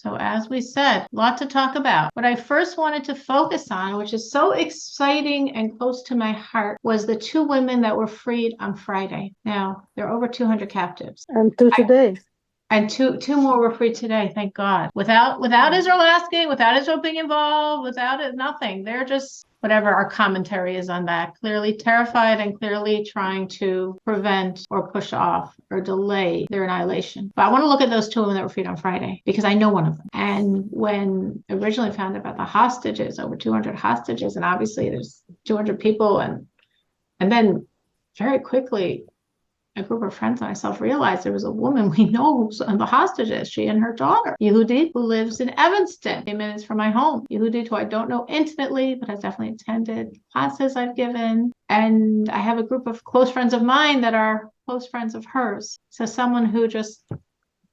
So as we said, a lot to talk about. What I first wanted to focus on, which is so exciting and close to my heart, was the two women that were freed on Friday. Now, there are over 200 captives. And to today. And two more were freed today, thank God. Without Israel asking, without Israel being involved, without it, nothing. They're just whatever our commentary is on that, clearly terrified and clearly trying to prevent or push off or delay their annihilation. But I want to look at those two women that were freed on Friday because I know one of them. And when originally found out about the hostages, over 200 hostages, and obviously there's 200 people, and then very quickly a group of friends and myself realized there was a woman we know who's on the hostages, she and her daughter, Yehudit, who lives in Evanston, 10 minutes from my home. Yehudit, who I don't know intimately, but has definitely attended classes I've given. And I have a group of close friends of mine that are close friends of hers. So someone who just,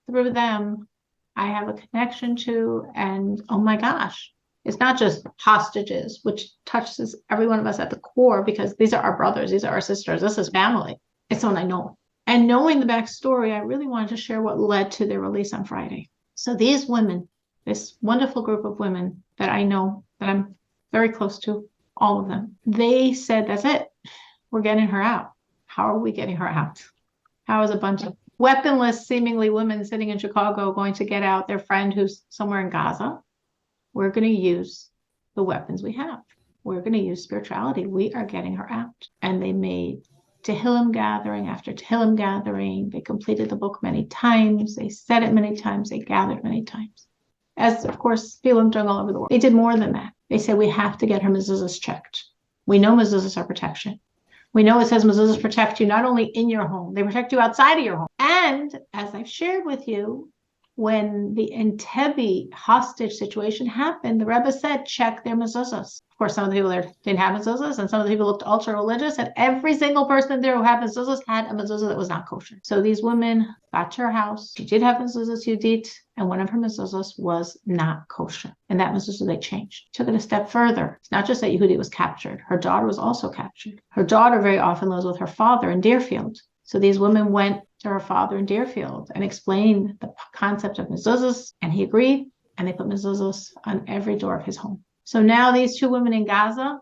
through them, I have a connection to, and oh my gosh, it's not just hostages, which touches every one of us at the core, because these are our brothers, these are our sisters, this is family. It's someone I know. And knowing the backstory, I really wanted to share what led to their release on Friday. So these women, this wonderful group of women that I know, that I'm very close to, all of them, they said, that's it. We're getting her out. How are we getting her out? How is a bunch of weaponless, seemingly women sitting in Chicago going to get out their friend who's somewhere in Gaza? We're going to use the weapons we have. We're going to use spirituality. We are getting her out. And they made Tehillim gathering after Tehillim gathering. They completed the book many times. They said it many times. They gathered many times. As, of course, people are doing all over the world. They did more than that. They said, we have to get her mezuzahs checked. We know mezuzahs are protection. We know it says mezuzahs protect you not only in your home, they protect you outside of your home. And as I've shared with you, when the Entebbe hostage situation happened, the Rebbe said, check their mezuzahs. Of course, some of the people there didn't have mezuzahs, and some of the people looked ultra religious, and every single person there who had mezuzahs had a mezuzah that was not kosher. So these women got to her house. She did have mezuzahs, Yehudit, and one of her mezuzahs was not kosher. And that mezuzah they changed. Took it a step further. It's not just that Yehudit was captured. Her daughter was also captured. Her daughter very often lives with her father in Deerfield. So these women went to her father in Deerfield and explained the concept of mezuzahs, and he agreed, and they put mezuzahs on every door of his home. So now these two women in Gaza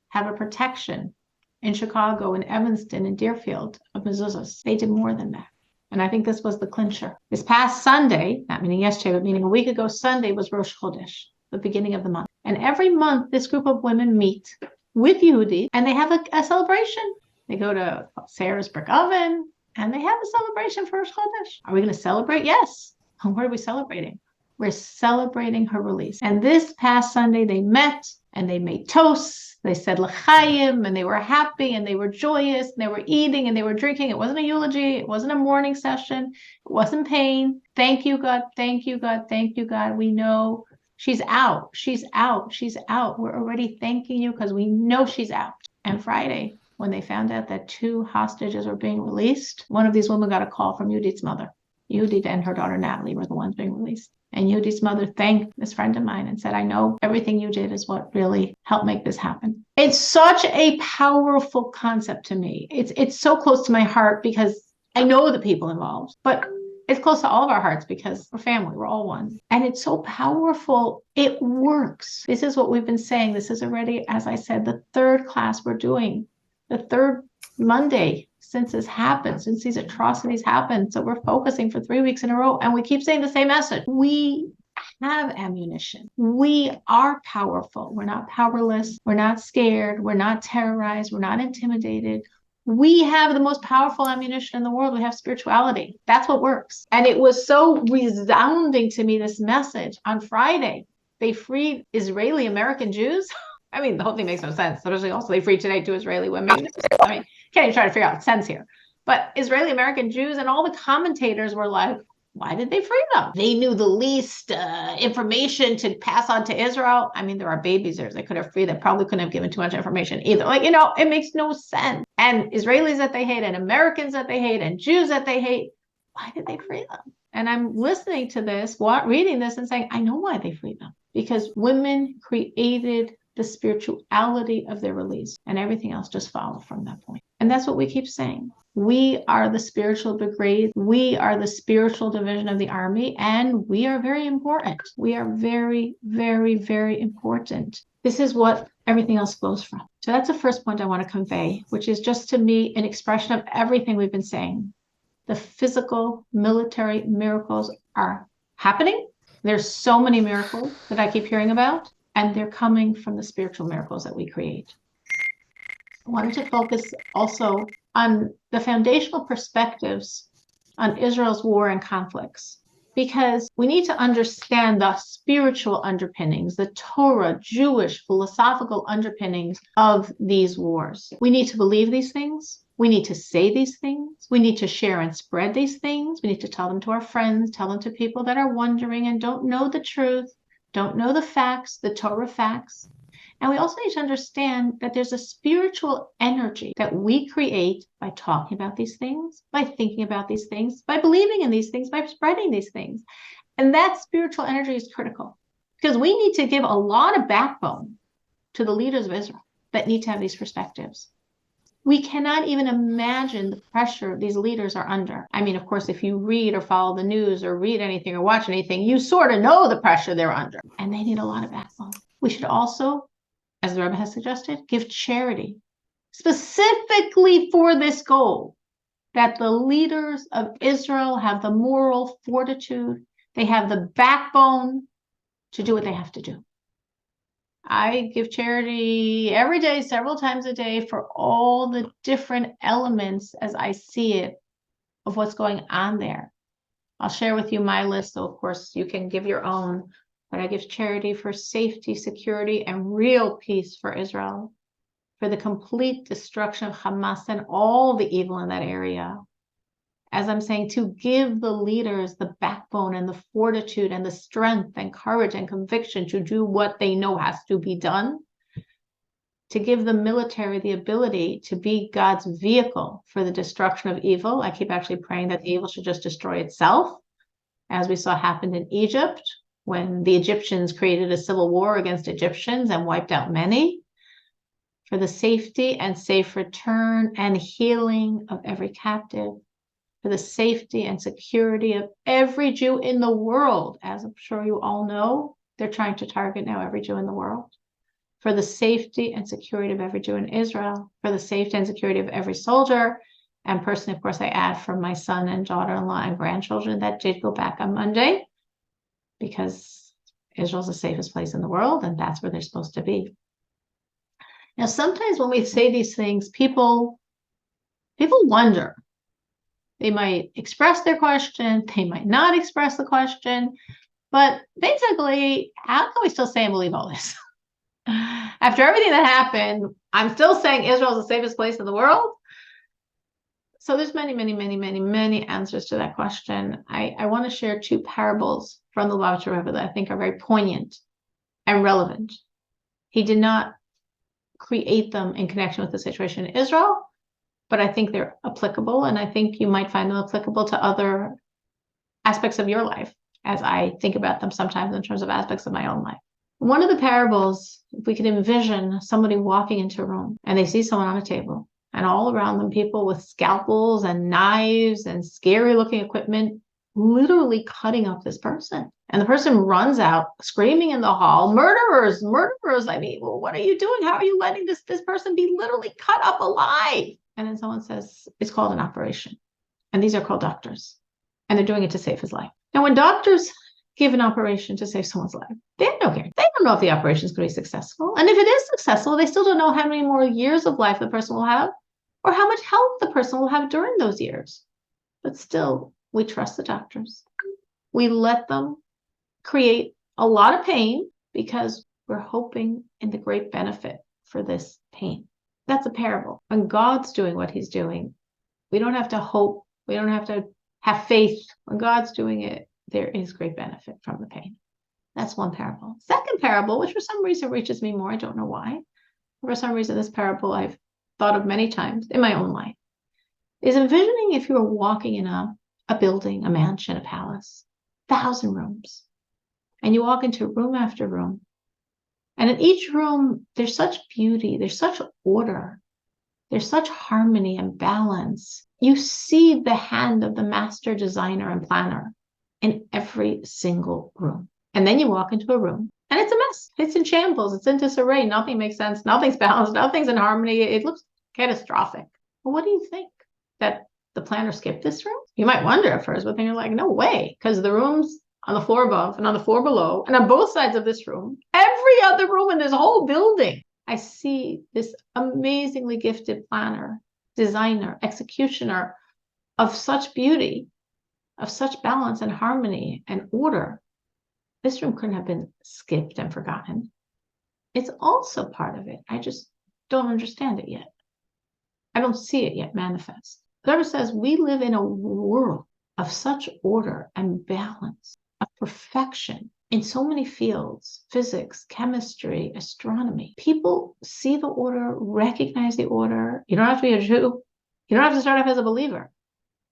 have a protection in Chicago, in Evanston, in Deerfield of mezuzahs. They did more than that. And I think this was the clincher. This past Sunday, not meaning yesterday, but meaning a week ago, Sunday was Rosh Chodesh, the beginning of the month. And every month, this group of women meet with Yehudi, and they have a celebration. They go to Sarah's brick oven, and they have a celebration for Rosh Chodesh. Are we going to celebrate? Yes. What are we celebrating? We're celebrating her release. And this past Sunday, they met and they made toasts. They said l'chaim, and they were happy and they were joyous and they were eating and they were drinking. It wasn't a eulogy. It wasn't a mourning session. It wasn't pain. Thank you, God. Thank you, God. Thank you, God. We know she's out. She's out. She's out. We're already thanking you because we know she's out. And Friday, when they found out that two hostages were being released, one of these women got a call from Yehudit's mother. Yehudit and her daughter Natalie were the ones being released. And Yehudit's mother thanked this friend of mine and said, I know everything you did is what really helped make this happen. It's such a powerful concept to me. It's so close to my heart because I know the people involved, but it's close to all of our hearts because we're family, we're all one. And it's so powerful. It works. This is what we've been saying. This is already, as I said, the third class we're doing, the third Monday since this happened, since these atrocities happened. So we're focusing for 3 weeks in a row, and we keep saying the same message. We have ammunition. We are powerful. We're not powerless. We're not scared. We're not terrorized. We're not intimidated. We have the most powerful ammunition in the world. We have spirituality. That's what works. And it was so resounding to me, this message on Friday. They freed Israeli American Jews. I mean, the whole thing makes no sense. Especially also they freed today two Israeli women. I mean, can't even try to figure out sense here. But Israeli American Jews, and all the commentators were like, why did they free them? They knew the least information to pass on to Israel. I mean, there are babies there. They could have freed them. Probably couldn't have given too much information either. Like, it makes no sense. And Israelis that they hate, and Americans that they hate, and Jews that they hate, why did they free them? And I'm listening to this, reading this and saying, I know why they freed them. Because women created the spirituality of their release, and everything else just followed from that point. And that's what we keep saying. We are the spiritual brigade. We are the spiritual division of the army, and we are very important. We are very, very, very important. This is what everything else flows from. So that's the first point I want to convey, which is just to me an expression of everything we've been saying. The physical military miracles are happening. There's so many miracles that I keep hearing about, and they're coming from the spiritual miracles that we create. I wanted to focus also on the foundational perspectives on Israel's war and conflicts, because we need to understand the spiritual underpinnings, the Torah, Jewish, philosophical underpinnings of these wars. We need to believe these things. We need to say these things. We need to share and spread these things. We need to tell them to our friends, tell them to people that are wondering and don't know the truth, don't know the facts, the Torah facts. And we also need to understand that there's a spiritual energy that we create by talking about these things, by thinking about these things, by believing in these things, by spreading these things. And that spiritual energy is critical because we need to give a lot of backbone to the leaders of Israel that need to have these perspectives. We cannot even imagine the pressure these leaders are under. I mean, of course, if you read or follow the news or read anything or watch anything, you sort of know the pressure they're under. And they need a lot of backbone. We should also, as the Rebbe has suggested, give charity specifically for this goal, that the leaders of Israel have the moral fortitude, they have the backbone to do what they have to do. I give charity every day, several times a day, for all the different elements as I see it of what's going on there. I'll share with you my list, so of course you can give your own. But I give charity for safety, security, and real peace for Israel, for the complete destruction of Hamas and all the evil in that area. As I'm saying, to give the leaders the backbone and the fortitude and the strength and courage and conviction to do what they know has to be done. To give the military the ability to be God's vehicle for the destruction of evil. I keep actually praying that the evil should just destroy itself, as we saw happened in Egypt, when the Egyptians created a civil war against Egyptians and wiped out many, for the safety and safe return and healing of every captive, for the safety and security of every Jew in the world. As I'm sure you all know, they're trying to target now every Jew in the world. For the safety and security of every Jew in Israel, for the safety and security of every soldier, and personally, of course, I add for my son and daughter-in-law and grandchildren that did go back on Monday, because Israel's the safest place in the world, and that's where they're supposed to be. Now, sometimes when we say these things, people wonder. They might express their question, they might not express the question, but basically, how can we still say and believe all this? After everything that happened, I'm still saying Israel's the safest place in the world. So there's many answers to that question. I want to share two parables from the Lubavitcher Rebbe that I think are very poignant and relevant. He did not create them in connection with the situation in Israel, but I think they're applicable, and I think you might find them applicable to other aspects of your life, as I think about them sometimes in terms of aspects of my own life. One of the parables, if we could envision somebody walking into a room and they see someone on a table, and all around them people with scalpels and knives and scary looking equipment literally cutting up this person. And the person runs out screaming in the hall, murderers, murderers. I mean, well, what are you doing? How are you letting this person be literally cut up alive? And then someone says, it's called an operation. And these are called doctors. And they're doing it to save his life. Now, when doctors give an operation to save someone's life, they have no guarantee. They don't know if the operation is going to be successful. And if it is successful, they still don't know how many more years of life the person will have or how much health the person will have during those years. But still, we trust the doctors. We let them create a lot of pain because we're hoping in the great benefit for this pain. That's a parable. When God's doing what he's doing, we don't have to hope. We don't have to have faith. When God's doing it, there is great benefit from the pain. That's one parable. Second parable, which for some reason reaches me more, I don't know why. For some reason, this parable I've thought of many times in my own life, is envisioning if you were walking in a building, a mansion, a palace, 1,000 rooms, and you walk into room after room. And in each room, there's such beauty, there's such order. There's such harmony and balance. You see the hand of the master designer and planner in every single room. And then you walk into a room and it's a mess. It's in shambles. It's in disarray. Nothing makes sense. Nothing's balanced. Nothing's in harmony. It looks catastrophic. Well, what do you think? That the planner skipped this room? You might wonder at first, but then you're like, no way. Because the rooms on the floor above and on the floor below and on both sides of this room, every other room in this whole building, I see this amazingly gifted planner, designer, executioner of such beauty, of such balance and harmony and order. This room couldn't have been skipped and forgotten. It's also part of it. I just don't understand it yet. I don't see it yet manifest. The Rebbe says we live in a world of such order and balance, of perfection in so many fields: physics, chemistry, astronomy. People see the order, recognize the order. You don't have to be a Jew. You don't have to start off as a believer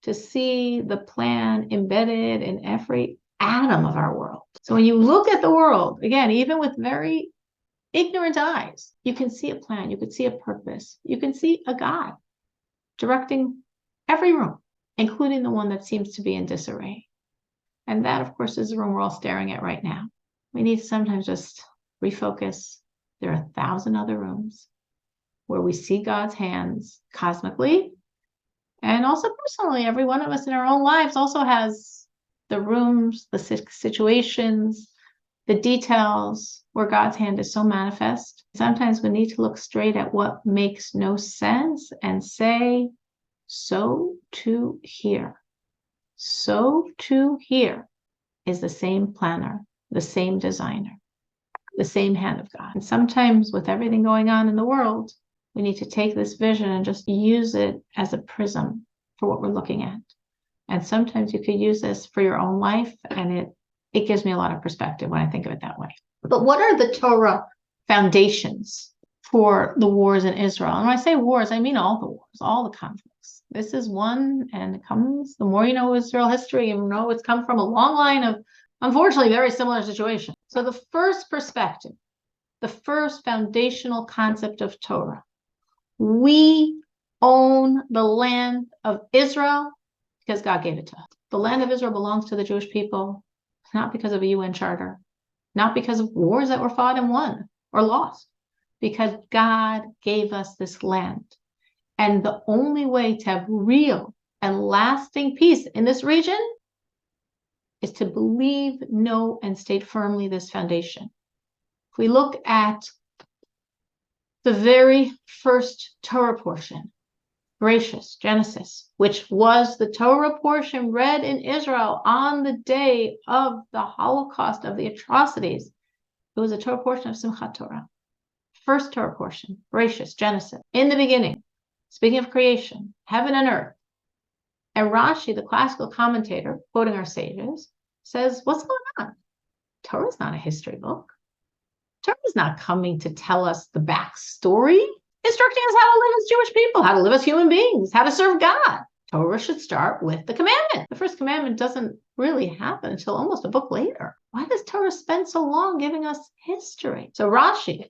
to see the plan embedded in every atom of our world. So when you look at the world, again, even with very ignorant eyes, you can see a plan, you can see a purpose, you can see a God directing every room, including the one that seems to be in disarray. And that, of course, is the room we're all staring at right now. We need to sometimes just refocus. There are 1,000 other rooms where we see God's hands cosmically, and also personally. Every one of us in our own lives also has the rooms, the situations, the details where God's hand is so manifest. Sometimes we need to look straight at what makes no sense and say, so too here. So too here is the same planner, the same designer, the same hand of God. And sometimes with everything going on in the world, we need to take this vision and just use it as a prism for what we're looking at. And sometimes you could use this for your own life, and it gives me a lot of perspective when I think of it that way. But what are the Torah foundations for the wars in Israel? And when I say wars, I mean all the wars, all the conflicts. This is one, and it comes, the more you know Israel history, you know it's come from a long line of, unfortunately, very similar situations. So the first perspective, the first foundational concept of Torah, we own the land of Israel because God gave it to us. The land of Israel belongs to the Jewish people, not because of a UN charter, not because of wars that were fought and won or lost, because God gave us this land. And the only way to have real and lasting peace in this region is to believe, know, and state firmly this foundation. If we look at the very first Torah portion, Gracious, Genesis, which was the Torah portion read in Israel on the day of the Holocaust, of the atrocities, it was a Torah portion of Simchat Torah. First Torah portion, Gracious, Genesis. In the beginning, speaking of creation, heaven and earth. And Rashi, the classical commentator, quoting our sages, says, what's going on? Torah is not a history book. Torah is not coming to tell us the backstory, instructing us how to live as Jewish people, how to live as human beings, how to serve God. Torah should start with the commandment. The first commandment doesn't really happen until almost a book later. Why does Torah spend so long giving us history? So Rashi,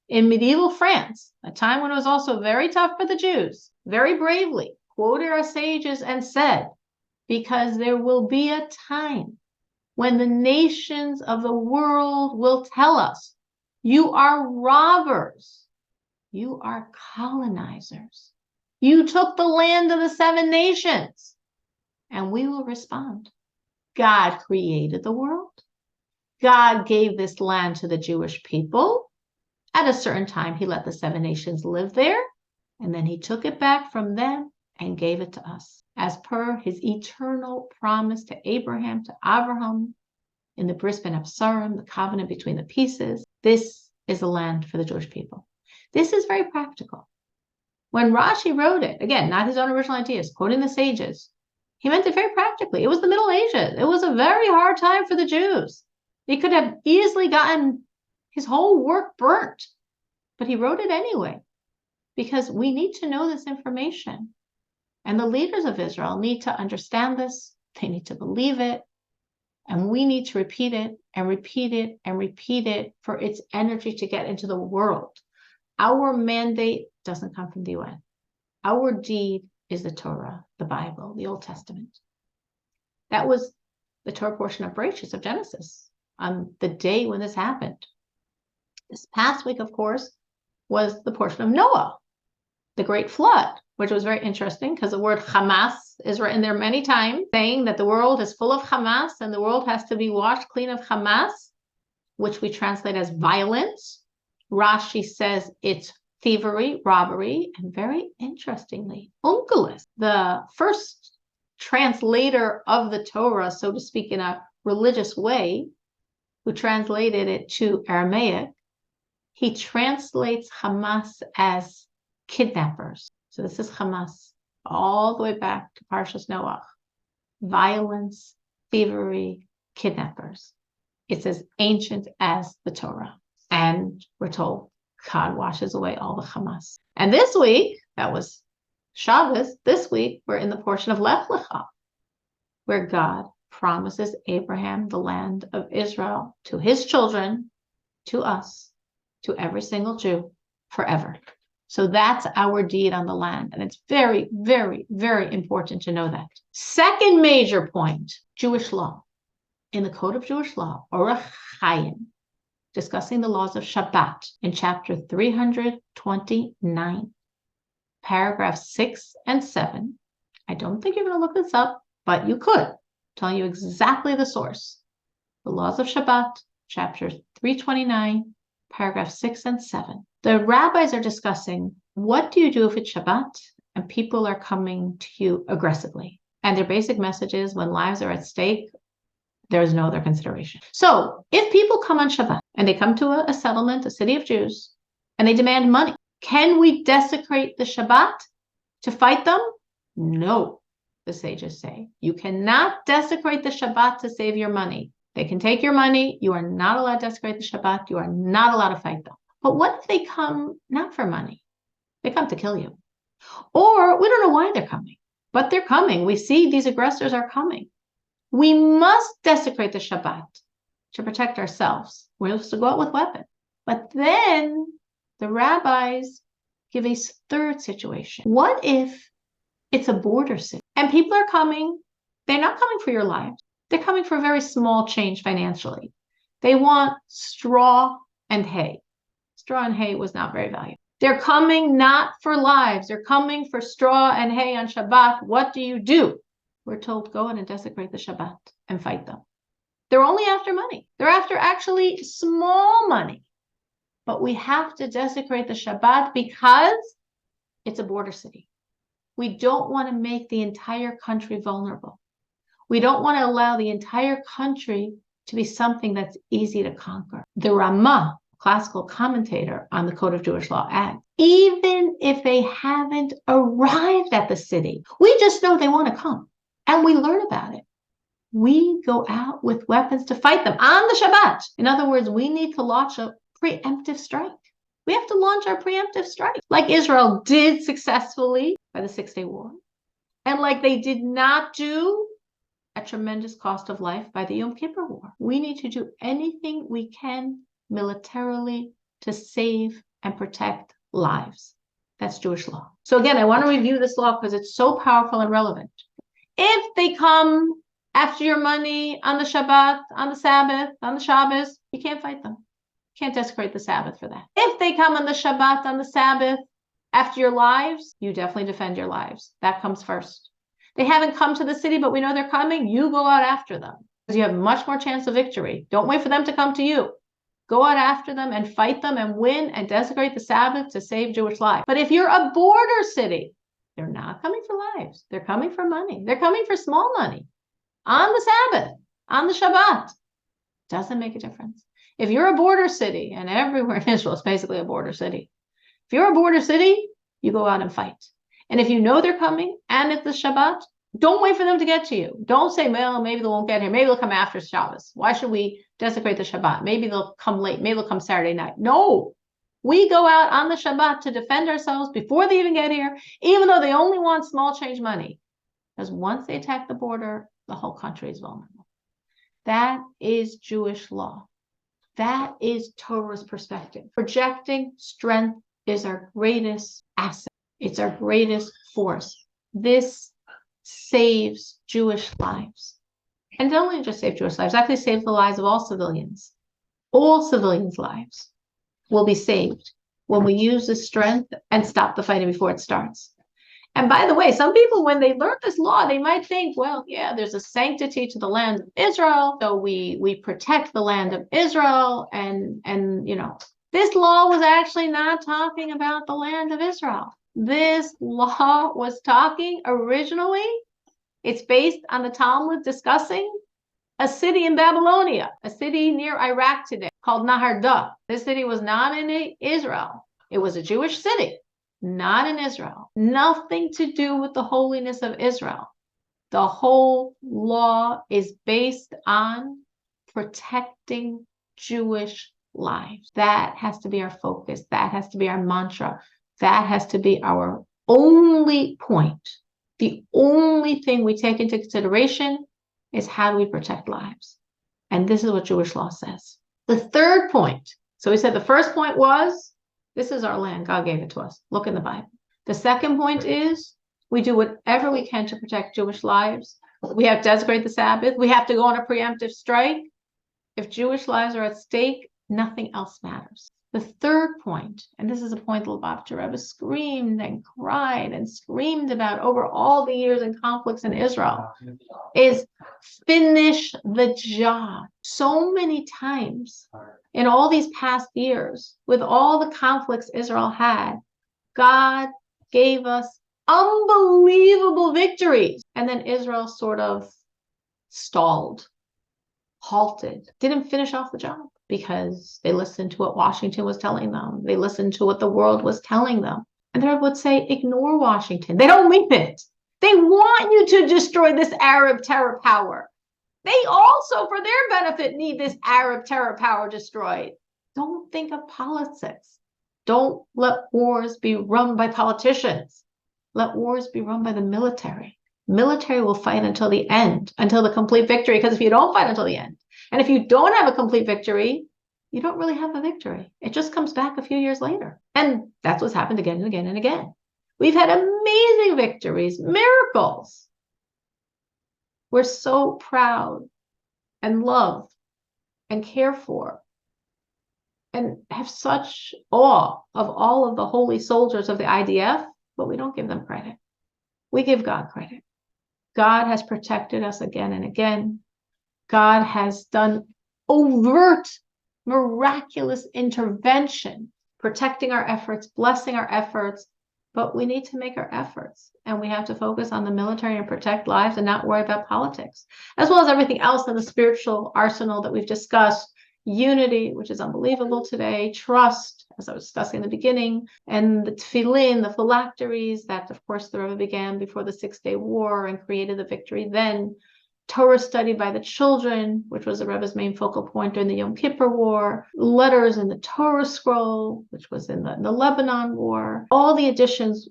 in medieval France, a time when it was also very tough for the Jews, very bravely quoted our sages and said, because there will be a time when the nations of the world will tell us, you are robbers. You are colonizers. You took the land of the 7 nations. And we will respond. God created the world. God gave this land to the Jewish people. At a certain time, he let the 7 nations live there. And then he took it back from them and gave it to us, as per his eternal promise to Abraham, to Abraham, in the Bris Ben Absarim, the covenant between the pieces. This is the land for the Jewish people. This is very practical. When Rashi wrote it, again, not his own original ideas, quoting the sages, he meant it very practically. It was the Middle Ages. It was a very hard time for the Jews. He could have easily gotten his whole work burnt, but he wrote it anyway, because we need to know this information. And the leaders of Israel need to understand this. They need to believe it. And we need to repeat it and repeat it and repeat it for its energy to get into the world. Our mandate doesn't come from the UN. Our deed is the Torah, the Bible, the Old Testament. That was the Torah portion of Bereshit, of Genesis, on the day when this happened. This past week, of course, was the portion of Noah, the great flood, which was very interesting because the word Hamas is written there many times, saying that the world is full of Hamas and the world has to be washed clean of Hamas, which we translate as violence. Rashi says it's thievery, robbery, and very interestingly, Onkelos, the first translator of the Torah, so to speak, in a religious way, who translated it to Aramaic, he translates Hamas as kidnappers. So this is Hamas, all the way back to Parshas Noach. Violence, thievery, kidnappers. It's as ancient as the Torah. And we're told God washes away all the Hamas. And this week, that was Shabbos, this week, we're in the portion of Lech Lecha, where God promises Abraham the land of Israel to his children, to us, to every single Jew, forever. So that's our deed on the land. And it's very, very, very important to know that. Second major point, Jewish law. In the Code of Jewish Law, Orach Chaim, discussing the laws of Shabbat in chapter 329, paragraphs 6 and 7. I don't think you're going to look this up, but you could. I'm telling you exactly the source. The laws of Shabbat, chapter 329, paragraphs 6 and 7. The rabbis are discussing, what do you do if it's Shabbat and people are coming to you aggressively? And their basic message is, when lives are at stake, there is no other consideration. So if people come on Shabbat and they come to a settlement, a city of Jews, and they demand money, can we desecrate the Shabbat to fight them? No, the sages say. You cannot desecrate the Shabbat to save your money. They can take your money. You are not allowed to desecrate the Shabbat. You are not allowed to fight them. But what if they come not for money? They come to kill you. Or we don't know why they're coming, but they're coming. We see these aggressors are coming. We must desecrate the Shabbat to protect ourselves. We're supposed to go out with weapons. But then the rabbis give a third situation. What if it's a border city and people are coming? They're not coming for your lives. They're coming for a very small change financially. They want straw and hay. Straw and hay was not very valuable. They're coming not for lives. They're coming for straw and hay on Shabbat. What do? We're told, go in and desecrate the Shabbat and fight them. They're only after money. They're after actually small money. But we have to desecrate the Shabbat because it's a border city. We don't want to make the entire country vulnerable. We don't want to allow the entire country to be something that's easy to conquer. The Ramah, classical commentator on the Code of Jewish Law, adds, even if they haven't arrived at the city, we just know they want to come. And we learn about it. We go out with weapons to fight them on the Shabbat. In other words, we need to launch a preemptive strike. We have to launch our preemptive strike, like Israel did successfully by the 6-Day War, and like they did not do at tremendous cost of life by the Yom Kippur War. We need to do anything we can militarily to save and protect lives. That's Jewish law. So again, I want to review this law because it's so powerful and relevant. If they come after your money on the Shabbat, on the Sabbath, on the Shabbos, you can't fight them. You can't desecrate the Sabbath for that. If they come on the Shabbat, on the Sabbath, after your lives, you definitely defend your lives. That comes first. They haven't come to the city, but we know they're coming. You go out after them because you have much more chance of victory. Don't wait for them to come to you. Go out after them and fight them and win and desecrate the Sabbath to save Jewish life. But if you're a border city, they're not coming for lives. They're coming for money. They're coming for small money. On the Sabbath, on the Shabbat. Doesn't make a difference. If you're a border city, and everywhere in Israel is basically a border city. If you're a border city, you go out and fight. And if you know they're coming and it's the Shabbat, don't wait for them to get to you. Don't say, well, maybe they won't get here. Maybe they'll come after Shabbos. Why should we desecrate the Shabbat? Maybe they'll come late. Maybe they'll come Saturday night. No. We go out on the Shabbat to defend ourselves before they even get here, even though they only want small change money. Because once they attack the border, the whole country is vulnerable. That is Jewish law. That is Torah's perspective. Projecting strength is our greatest asset. It's our greatest force. This saves Jewish lives. And it only just save Jewish lives, actually saves the lives of all civilians. All civilians' lives will be saved when we use this strength and stop the fighting before it starts. And by the way, some people, when they learn this law, they might think, well, yeah, there's a sanctity to the land of Israel, so we protect the land of Israel, and this law was actually not talking about the land of Israel. This law was talking originally, it's based on the Talmud discussing a city in Babylonia, a city near Iraq today called Naharda. This city was not in Israel. It was a Jewish city, not in Israel. Nothing to do with the holiness of Israel. The whole law is based on protecting Jewish lives. That has to be our focus. That has to be our mantra. That has to be our only point. The only thing we take into consideration is how do we protect lives? And this is what Jewish law says. The third point, so we said the first point was, this is our land. God gave it to us. Look in the Bible. The second point is, we do whatever we can to protect Jewish lives. We have to desecrate the Sabbath. We have to go on a preemptive strike. If Jewish lives are at stake, nothing else matters. The third point, and this is a point the Lubavitcher Rebbe screamed and cried and screamed about over all the years and conflicts in Israel, is finish the job. So many times in all these past years, with all the conflicts Israel had, God gave us unbelievable victories. And then Israel sort of stalled, halted, didn't finish off the job because they listened to what Washington was telling them. They listened to what the world was telling them. And they would say, ignore Washington. They don't mean it. They want you to destroy this Arab terror power. They also, for their benefit, need this Arab terror power destroyed. Don't think of politics. Don't let wars be run by politicians. Let wars be run by the military. Military will fight until the end, until the complete victory, because if you don't fight until the end, and if you don't have a complete victory, you don't really have a victory. It just comes back a few years later. And that's what's happened again and again and again. We've had amazing victories, miracles. We're so proud and love and care for and have such awe of all of the holy soldiers of the IDF, but we don't give them credit. We give God credit. God has protected us again and again. God has done overt, miraculous intervention, protecting our efforts, blessing our efforts, but we need to make our efforts, and we have to focus on the military and protect lives and not worry about politics, as well as everything else in the spiritual arsenal that we've discussed. Unity, which is unbelievable today, trust, as I was discussing in the beginning, and the tefillin, the phylacteries, that of course the Rebbe began before the 6-day war and created the victory then. Torah study by the children, which was the Rebbe's main focal point during the Yom Kippur War, letters in the Torah scroll, which was in the Lebanon War, all the additions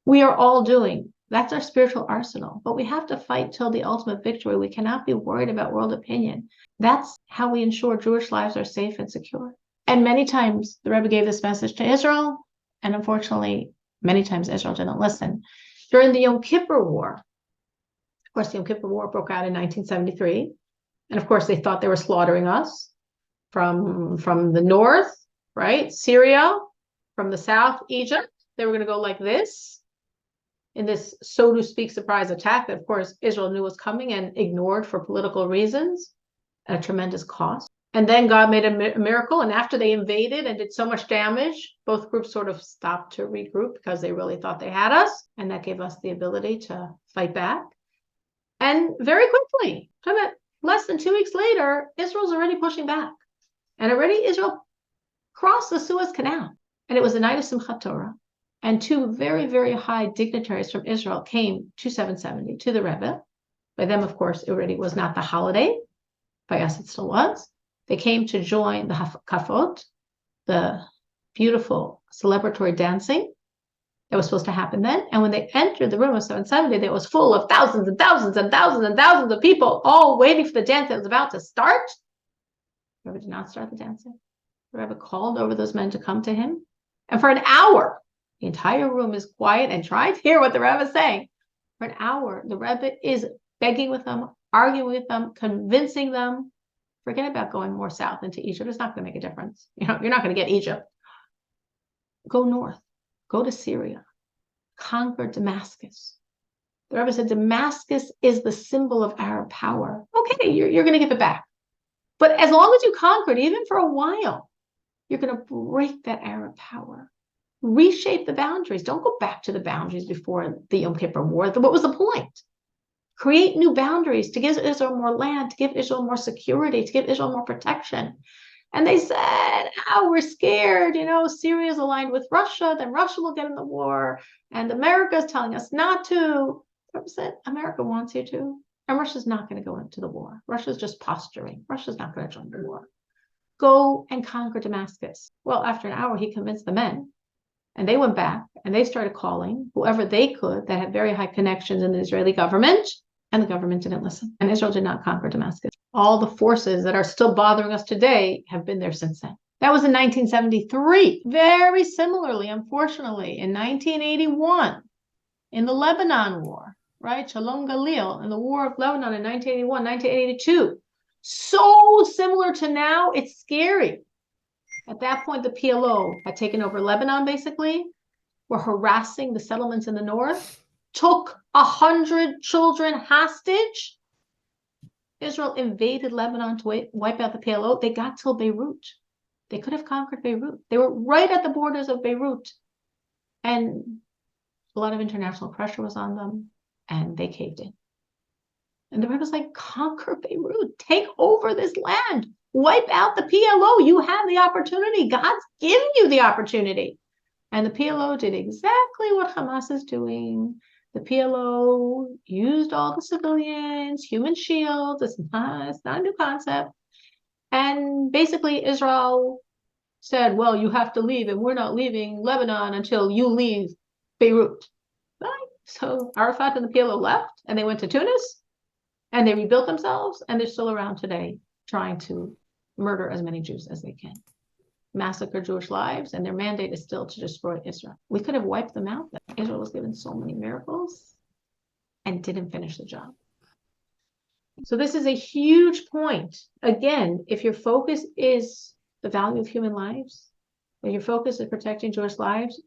we are all doing. That's our spiritual arsenal, but we have to fight till the ultimate victory. We cannot be worried about world opinion. That's how we ensure Jewish lives are safe and secure. And many times the Rebbe gave this message to Israel, and unfortunately, many times Israel didn't listen. During the Yom Kippur War, of course, the Yom Kippur War broke out in 1973. And of course, they thought they were slaughtering us from the north, right? Syria, from the south, Egypt. They were going to go like this in this, so to speak, surprise attack that, of course, Israel knew was coming and ignored for political reasons at a tremendous cost. And then God made a miracle. And after they invaded and did so much damage, both groups sort of stopped to regroup because they really thought they had us. And that gave us the ability to fight back. And very quickly, less than 2 weeks later, Israel's already pushing back. And already Israel crossed the Suez Canal. And it was the night of Simchat Torah. And two very, very high dignitaries from Israel came to 770, to the Rebbe. By them, of course, it already was not the holiday. By us, it still was. They came to join the Kafot, the beautiful celebratory dancing that was supposed to happen then. And when they entered the room of 770, it was full of thousands and thousands and thousands and thousands of people all waiting for the dance that was about to start. The Rebbe did not start the dancing. The Rebbe called over those men to come to him. And for an hour, The entire room is quiet and trying to hear what the Rebbe is saying. For an hour, the Rebbe is begging with them, arguing with them, convincing them. Forget about going more south into Egypt. It's not going to make a difference. You're not going to get Egypt. Go north. Go to Syria. Conquer Damascus. The Rebbe said Damascus is the symbol of Arab power. Okay, you're going to give it back. But as long as you conquered, even for a while, you're going to break that Arab power. Reshape the boundaries. Don't go back to the boundaries before the Yom Kippur War. What was the point? Create new boundaries to give Israel more land, to give Israel more security, to give Israel more protection. And they said, we're scared. Syria is aligned with Russia. Then Russia will get in the war. And America is telling us not to. I said, America wants you to. And Russia's not going to go into the war. Russia's just posturing. Russia's not going to join the war. Go and conquer Damascus. Well, after an hour, he convinced the men. And they went back and they started calling whoever they could that had very high connections in the Israeli government. And the government didn't listen. And Israel did not conquer Damascus. All the forces that are still bothering us today have been there since then. That was in 1973. Very similarly, unfortunately, in 1981, in the Lebanon War, right? Shalom Galil, in the War of Lebanon in 1981, 1982. So similar to now, it's scary. At that point, the PLO had taken over Lebanon, basically, were harassing the settlements in the north, took 100 children hostage. Israel invaded Lebanon to wipe out the PLO. They got till Beirut. They could have conquered Beirut. They were right at the borders of Beirut. And a lot of international pressure was on them, and they caved in. And the Rebbe was like, conquer Beirut. Take over this land. Wipe out the PLO. You have the opportunity. God's giving you the opportunity. And the PLO did exactly what Hamas is doing. The PLO used all the civilians, human shields. It's not a new concept. And basically Israel said, well, you have to leave, and we're not leaving Lebanon until you leave Beirut. Right? So Arafat and the PLO left, and they went to Tunis, and they rebuilt themselves, and they're still around today trying to murder as many Jews as they can, massacre Jewish lives, and their mandate is still to destroy Israel. We could have wiped them out. Israel was given so many miracles and didn't finish the job. So this is a huge point. Again, if your focus is the value of human lives, if your focus is protecting Jewish lives,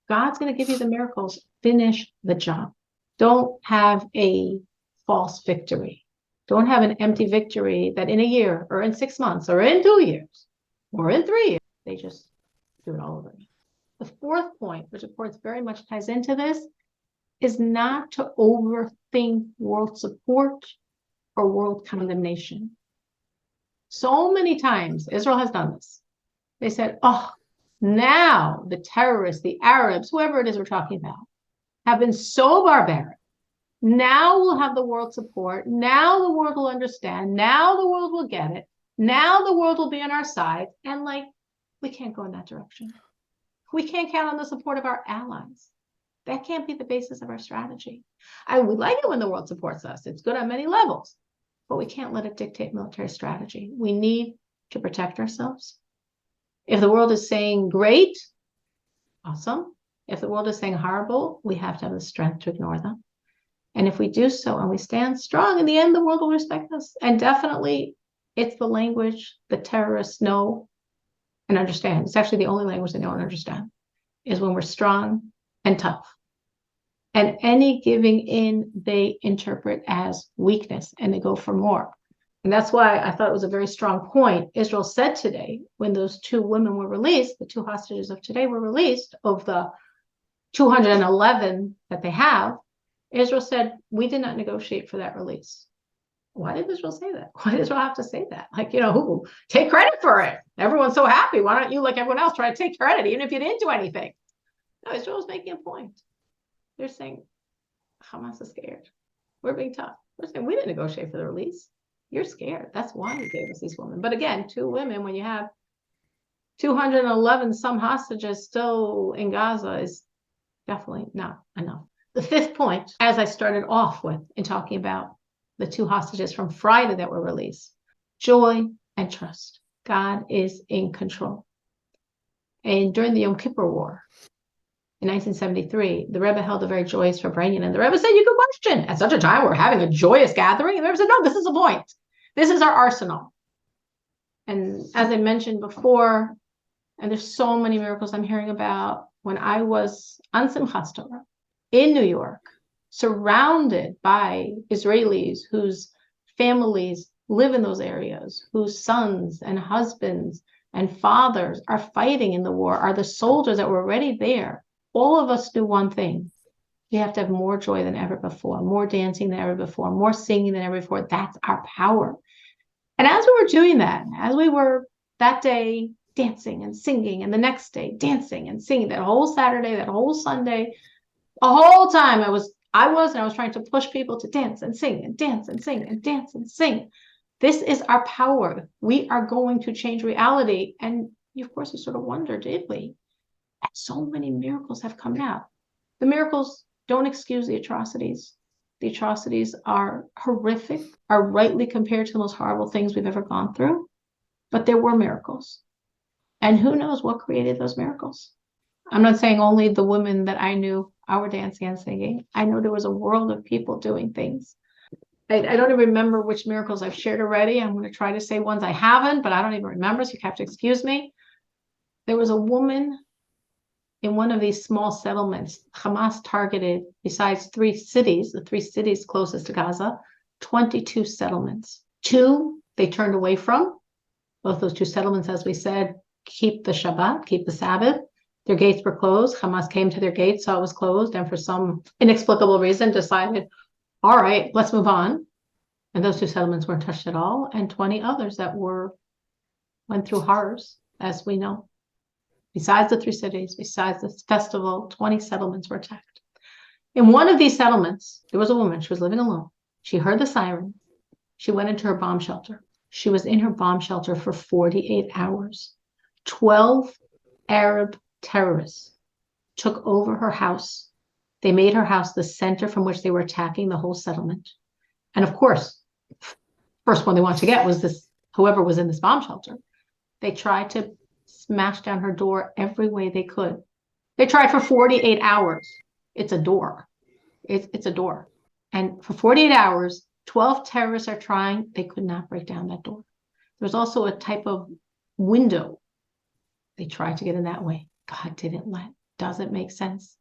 God's going to give you the miracles. Finish the job. Don't have a false victory. Don't have an empty victory that in a year or in 6 months or in 2 years or in 3 years, they just do it all over again. The fourth point, which of course very much ties into this, is not to overthink world support or world condemnation. So many times Israel has done this. They said, now the terrorists, the Arabs, whoever it is we're talking about, have been so barbaric. Now we'll have the world support. Now the world will understand. Now the world will get it. Now the world will be on our side. And we can't go in that direction. We can't count on the support of our allies. That can't be the basis of our strategy. We like it when the world supports us. It's good on many levels, but we can't let it dictate military strategy. We need to protect ourselves. If the world is saying great, awesome. If the world is saying horrible, we have to have the strength to ignore them. And if we do so and we stand strong, in the end, the world will respect us. And definitely, it's the language the terrorists know and understand. It's actually the only language they know and understand, is when we're strong and tough. And any giving in, they interpret as weakness, and they go for more. And that's why I thought it was a very strong point. Israel said today, when those 2 women were released, the 2 hostages of today were released, of the 211 that they have, Israel said, we did not negotiate for that release. Why did Israel say that? Why did Israel have to say that? Who? Take credit for it. Everyone's so happy. Why don't you, like everyone else, try to take credit, even if you didn't do anything? No, Israel was making a point. They're saying, Hamas is scared. We're being tough. We're saying, we didn't negotiate for the release. You're scared. That's why you gave us these women. But again, 2 women, when you have 211 some hostages still in Gaza, is definitely not enough. The 5th point, as I started off with in talking about the 2 hostages from Friday that were released, joy and trust. God is in control. And during the Yom Kippur War, in 1973, the Rebbe held a very joyous Farbrengen, and the Rebbe said, you could question, at such a time we're having a joyous gathering. And the Rebbe said, no, this is the point. This is our arsenal. And as I mentioned before, and there's so many miracles I'm hearing about, when I was on Simchas Torah in New York, surrounded by Israelis whose families live in those areas, whose sons and husbands and fathers are fighting in the war, are the soldiers that were already there. All of us do one thing. We have to have more joy than ever before, more dancing than ever before, more singing than ever before. That's our power. And as we were doing that, as we were that day dancing and singing, and the next day dancing and singing, that whole Saturday, that whole Sunday, the whole time I was trying to push people to dance and sing and dance and sing and dance and sing. This is our power. We are going to change reality. And of course, you sort of wonder, did we? And so many miracles have come out. The miracles don't excuse the atrocities. The atrocities are horrific, are rightly compared to the most horrible things we've ever gone through. But there were miracles. And who knows what created those miracles? I'm not saying only the women that I knew are dancing and singing. I know there was a world of people doing things. I don't even remember which miracles I've shared already. I'm going to try to say ones I haven't, but I don't even remember, so you have to excuse me. There was a woman in one of these small settlements. Hamas targeted, besides the 3 cities closest to Gaza, 22 settlements. 2 they turned away from. Both those 2 settlements, as we said, keep the Shabbat, keep the Sabbath. Their gates were closed. Hamas came to their gates, saw it was closed, and for some inexplicable reason decided, all right, let's move on. And those 2 settlements weren't touched at all. And 20 others that went through horrors, as we know. Besides the 3 cities, besides the festival, 20 settlements were attacked. In one of these settlements, there was a woman. She was living alone. She heard the siren. She went into her bomb shelter. She was in her bomb shelter for 48 hours. 12 Arab terrorists took over her house. They made her house the center from which they were attacking the whole settlement. And of course, first one they wanted to get was this, whoever was in this bomb shelter. They tried to smash down her door every way they could. They tried for 48 hours. It's a door. It's a door. And for 48 hours, 12 terrorists are trying. They could not break down that door. There's also a type of window. They tried to get in that way. God didn't let. Doesn't make sense.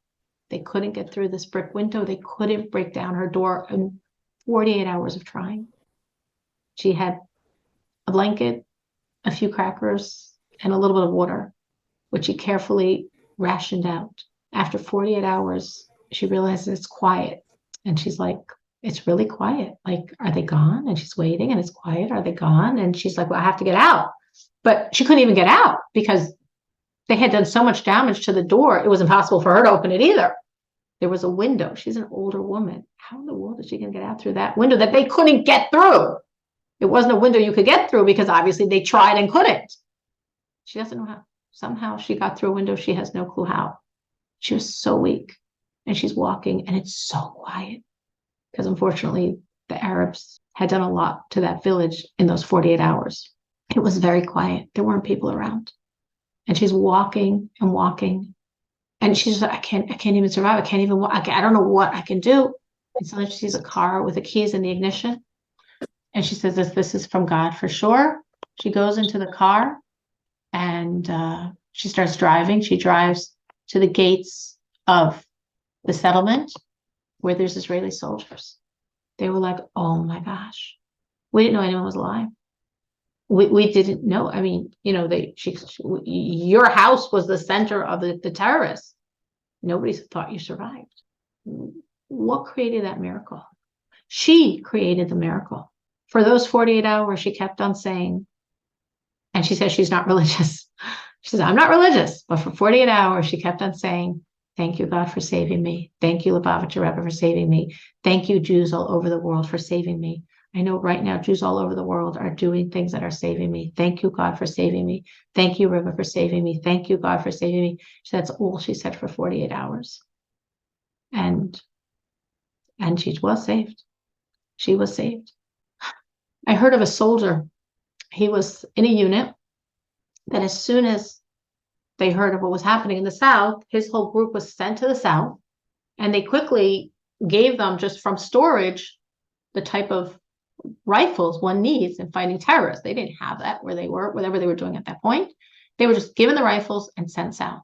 They couldn't get through this brick window. They couldn't break down her door in 48 hours of trying. She had a blanket, a few crackers, and a little bit of water, which she carefully rationed out. After 48 hours, she realizes it's quiet. And she's like, it's really quiet. Like, are they gone? And she's waiting and it's quiet. Are they gone? And she's like, well, I have to get out. But she couldn't even get out because they had done so much damage to the door. It was impossible for her to open it either. There was a window. She's an older woman. How in the world is she going to get out through that window that they couldn't get through? It wasn't a window you could get through because obviously they tried and couldn't. She doesn't know how. Somehow she got through a window. She has no clue how. She was so weak. And she's walking and it's so quiet. Because unfortunately, the Arabs had done a lot to that village in those 48 hours. It was very quiet. There weren't people around. And she's walking and walking. And she's like, I can't even survive. I can't even walk. I don't know what I can do. And suddenly she sees a car with the keys in the ignition. And she says, this is from God for sure. She goes into the car and she starts driving. She drives to the gates of the settlement where there's Israeli soldiers. They were like, oh my gosh, we didn't know anyone was alive. We didn't know. I mean, you know, your house was the center of the terrorists. Nobody thought you survived. What created that miracle? She created the miracle. For those 48 hours, she kept on saying, and she says she's not religious. She says, I'm not religious. But for 48 hours, she kept on saying, thank you, God, for saving me. Thank you, Lubavitcher Rebbe, for saving me. Thank you, Jews all over the world, for saving me. I know right now Jews all over the world are doing things that are saving me. Thank you, God, for saving me. Thank you, Rebbe, for saving me. Thank you, God, for saving me. So that's all she said for 48 hours. And she was saved. She was saved. I heard of a soldier. He was in a unit that as soon as they heard of what was happening in the South, his whole group was sent to the South, and they quickly gave them, just from storage, the type of rifles one needs in fighting terrorists. They didn't have that where they were, whatever they were doing at that point. They were just given the rifles and sent south.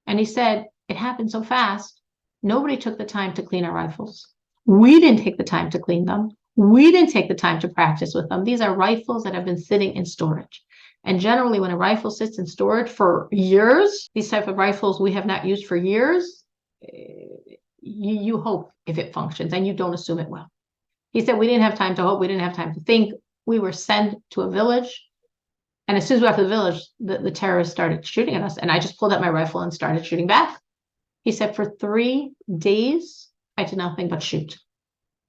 And he said, it happened so fast, nobody took the time to clean our rifles. We didn't take the time to clean them. We didn't take the time to practice with them. These are rifles that have been sitting in storage. And generally, when a rifle sits in storage for years, these type of rifles we have not used for years, you hope if it functions, and you don't assume it will. He said, we didn't have time to hope. We didn't have time to think. We were sent to a village. And as soon as we got to the village, the terrorists started shooting at us. And I just pulled out my rifle and started shooting back. He said, for 3 days, I did nothing but shoot.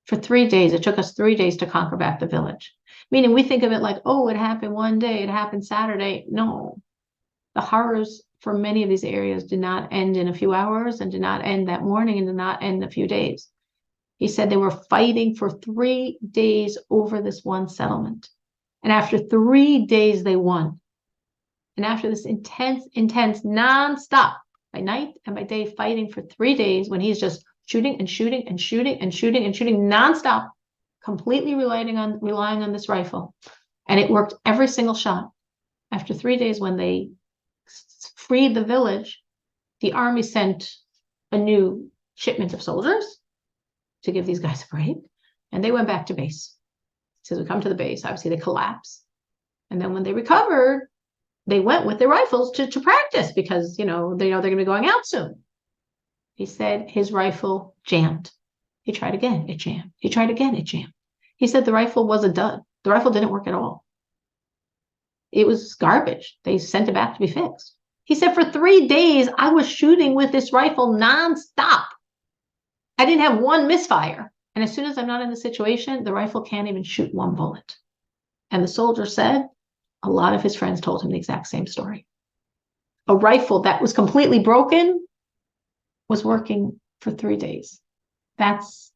For 3 days, it took us 3 days to conquer back the village. Meaning we think of it like, oh, it happened one day, it happened Saturday. No, the horrors for many of these areas did not end in a few hours, and did not end that morning, and did not end in a few days. He said they were fighting for 3 days over this one settlement. And after 3 days, they won. And after this intense, nonstop, by night and by day, fighting for 3 days, when he's just shooting and shooting and shooting and shooting and shooting nonstop, completely relying on this rifle. And it worked every single shot. After 3 days, when they freed the village, the army sent a new shipment of soldiers to give these guys a break. And they went back to base. So we come to the base, obviously they collapse. And then when they recovered, they went with their rifles to practice, because they know they're going to be going out soon. He said his rifle jammed. He tried again, it jammed. He tried again, it jammed. He said the rifle was a dud. The rifle didn't work at all. It was garbage. They sent it back to be fixed. He said for 3 days, I was shooting with this rifle nonstop. I didn't have one misfire. And as soon as I'm not in the situation, the rifle can't even shoot one bullet. And the soldier said, a lot of his friends told him the exact same story. A rifle that was completely broken was working for 3 days. That's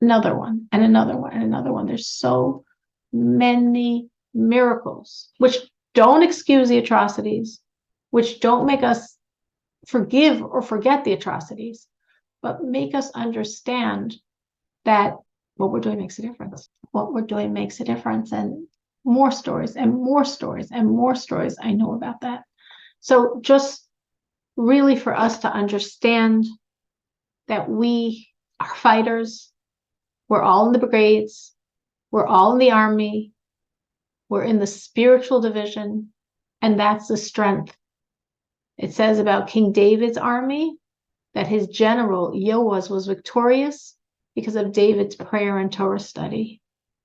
another one, and another one, and another one. There's so many miracles, which don't excuse the atrocities, which don't make us forgive or forget the atrocities, but make us understand that what we're doing makes a difference. What we're doing makes a difference. And more stories and more stories and more stories I know about that. So just really for us to understand that we are fighters. We're all in the brigades. We're all in the army. We're in the spiritual division. And that's the strength. It says about King David's army that his general, Joash, was victorious because of David's prayer and Torah study.